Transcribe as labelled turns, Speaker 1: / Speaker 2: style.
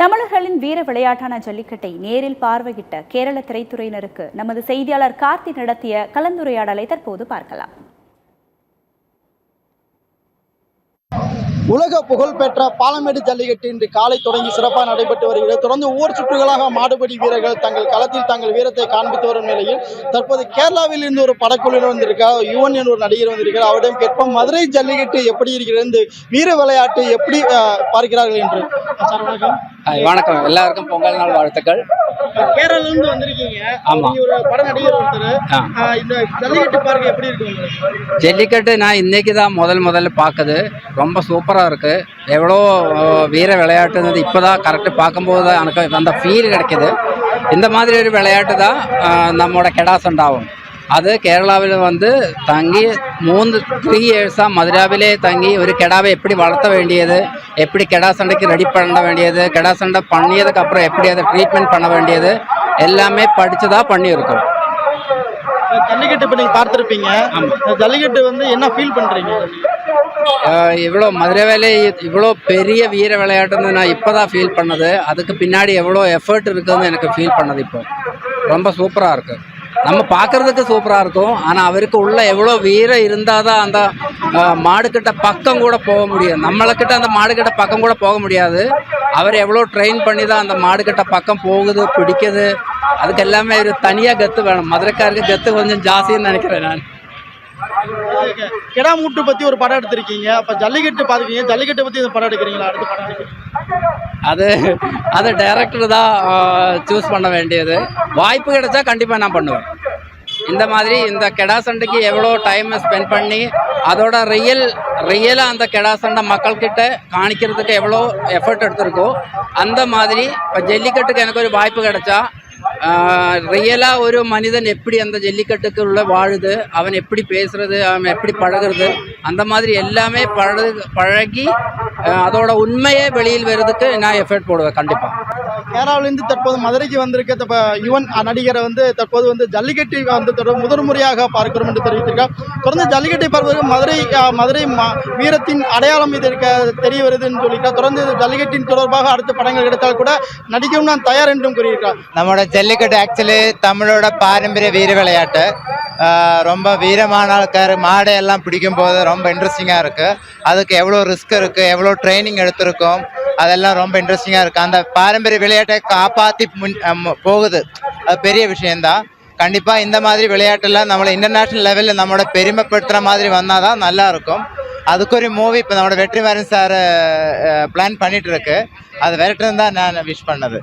Speaker 1: தமிழர்களின் வீர விளையாட்டான ஜல்லிக்கட்டை நேரில் பார்வையிட்ட கேரள திரைத்துறையினருக்கு நமது செய்தியாளர் கார்த்தி நடத்திய கலந்துரையாடலை தற்போது பார்க்கலாம்.
Speaker 2: உலக புகழ்பெற்ற பாலமேடு ஜல்லிக்கட்டு இன்று காலை தொடங்கி சிறப்பாக நடைபெற்று வருகிறது. தொடர்ந்து ஒவ்வொரு சுற்றுகளாக மாடுபிடி வீரர்கள் தங்கள் களத்தில் தங்கள் வீரத்தை காண்பித்து வரும் நிலையில் தற்போது கேரளாவில் இருந்து ஒரு படக்குழுவினர் வந்திருக்கார். யுவன் என்ற ஒரு நடிகர் வந்திருக்கிறார். அவரிடம் கேட்போம், மதுரை ஜல்லிக்கட்டு எப்படி இருக்கிறது, இந்த வீர விளையாட்டு எப்படி பார்க்கிறார்கள் என்று.
Speaker 3: வணக்கம், எல்லாருக்கும் பொங்கல் நாள் வாழ்த்துக்கள்.
Speaker 2: கேரளால இருந்து வந்திருக்கீங்க. ஆமா, ஒரு பட நடிகர் ஒருத்தர். இந்த ஜல்லிக்கட்டு பார்க்க எப்படி இருக்கு?
Speaker 3: ஜல்லிக்கட்டு நான் இன்னைக்கு தான் முதல்ல பார்க்குது. ரொம்ப சூப்பராக இருக்கு. எவ்வளோ வீர விளையாட்டுனது இப்போதான் கரெக்டு பார்க்கும்போது தான் எனக்கு அந்த ஃபீல் கிடைக்கிது. இந்த மாதிரி ஒரு விளையாட்டு தான் நம்மளோட கெடாசண்டாகும். அது கேரளாவில் வந்து தங்கி 3 இயர்ஸாக மதுராவிலே தங்கி ஒரு கெடாவை எப்படி வளர்த்த வேண்டியது, எப்படி கெடா சண்டைக்கு ரெடி பண்ண வேண்டியது, கெடா சண்டை பண்ணியதுக்கு அப்புறம் எப்படி அதை ட்ரீட்மெண்ட் பண்ண வேண்டியது எல்லாமே படித்து தான் பண்ணியிருக்கோம்.
Speaker 2: ஜல்லிக்கட்டு இப்போ நீங்கள் பார்த்துருப்பீங்க. ஜல்லிக்கட்டு வந்து என்ன ஃபீல் பண்ணுறீங்க?
Speaker 3: இவ்வளோ மதுரை இவ்வளோ பெரிய வீர விளையாட்டுன்னு நான் இப்போ தான் ஃபீல் பண்ணது. அதுக்கு பின்னாடி எவ்வளோ எஃபர்ட் இருக்குதுன்னு எனக்கு ஃபீல் பண்ணது. இப்போ ரொம்ப சூப்பராக இருக்குது. நம்ம பார்க்குறதுக்கு சூப்பராக இருக்கும். ஆனால் அவருக்கு உள்ள எவ்வளோ வீரம் இருந்தால் தான் அந்த மாடுக்கிட்ட பக்கம் கூட போக முடியும். நம்மளுக்கிட்ட அந்த மாடுக்கிட்ட பக்கம் கூட போக முடியாது. அவர் எவ்வளோ ட்ரெயின் பண்ணி தான் அந்த மாடுக்கிட்ட பக்கம் போகுது, பிடிக்குது. அதுக்கு எல்லாமே ஒரு தனியாக கத்து வேணும். மதுரைக்காருக்கு கத்து கொஞ்சம் ஜாஸ்தின்னு நினைக்கிறேன் நான்.
Speaker 2: கெடா மூட்டு பற்றி ஒரு படம் எடுத்திருக்கீங்க. அப்போ ஜல்லிக்கட்டு பார்த்துருக்கீங்க. ஜல்லிக்கட்டை பற்றி படம் எடுக்கிறீங்களா? அடுத்த படம் எடுக்கிறீங்க?
Speaker 3: அது டைரக்டர் தான் சூஸ் பண்ண வேண்டியது. வாய்ப்பு கிடைச்சா கண்டிப்பாக நான் பண்ணுவேன். இந்த மாதிரி இந்த கெடா சண்டைக்கு எவ்வளோ டைம் ஸ்பெண்ட் பண்ணி அதோட ரியலாக அந்த கெடா சண்டை மக்கள்கிட்ட காணிக்கிறதுக்கு எவ்வளோ எஃபர்ட் எடுத்திருக்கோ அந்த மாதிரி இப்போ ஜல்லிக்கட்டுக்கு எனக்கு ஒரு வாய்ப்பு கிடைச்சா ரியலாக ஒரு மனிதன் எப்படி அந்த ஜல்லிக்கட்டுக்குள்ள வாழுது, அவன் எப்படி பேசுறது, அவன் எப்படி பழகிறது, அந்த மாதிரி எல்லாமே பழகி அதோட உண்மையே வெளியில் வருதுக்கு நான் எஃபர்ட் போடுவேன் கண்டிப்பாக.
Speaker 2: கேரளாவிலிருந்து தற்போது மதுரைக்கு வந்திருக்க யுவன் நடிகரை வந்து தற்போது வந்து ஜல்லிக்கட்டை வந்து முதல் முறையாக பார்க்கிறோம் என்று தெரிவித்திருக்கார். தொடர்ந்து ஜல்லிக்கட்டை பார்ப்பதற்கு மதுரை வீரத்தின் அடையாளம் இது தெரிய வருதுன்னு சொல்லியிருக்கார். தொடர்ந்து ஜல்லிக்கட்டின் தொடர்பாக அடுத்த படங்கள் கிடைத்தால் கூட நடிக்கவும் நான் தயார் என்றும் கூறியிருக்கார்.
Speaker 4: நம்மளோட ஜல்லிக்கட்டு ஆக்சுவலி தமிழோட பாரம்பரிய வீர விளையாட்டு. ரொம்ப வீரமான ஆൾക്കാர் மாடை எல்லாம் பிடிக்கும் போது ரொம்ப இன்ட்ரெஸ்டிங்காக இருக்குது. அதுக்கு எவ்வளோ ரிஸ்க் இருக்குது, எவ்வளோ ட்ரைனிங் எடுத்திருக்கோம், அதெல்லாம் ரொம்ப இன்ட்ரெஸ்டிங்காக இருக்குது. அந்த பாரம்பரிய விளையாட்டை காப்பாற்றி போகுது. அது பெரிய விஷயந்தான். கண்டிப்பாக இந்த மாதிரி விளையாட்டெல்லாம் நம்மளை இன்டர்நேஷ்னல் லெவலில் நம்மளோட பெருமைப்படுத்துகிற மாதிரி வந்தால் தான் நல்லாயிருக்கும். அதுக்கு ஒரு மூவி இப்போ நம்மளோட வெற்றிமாறன் சார் பிளான் பண்ணிகிட்டு இருக்கு. அது விரட்டுன்னு தான் நான் விஷ் பண்ணது.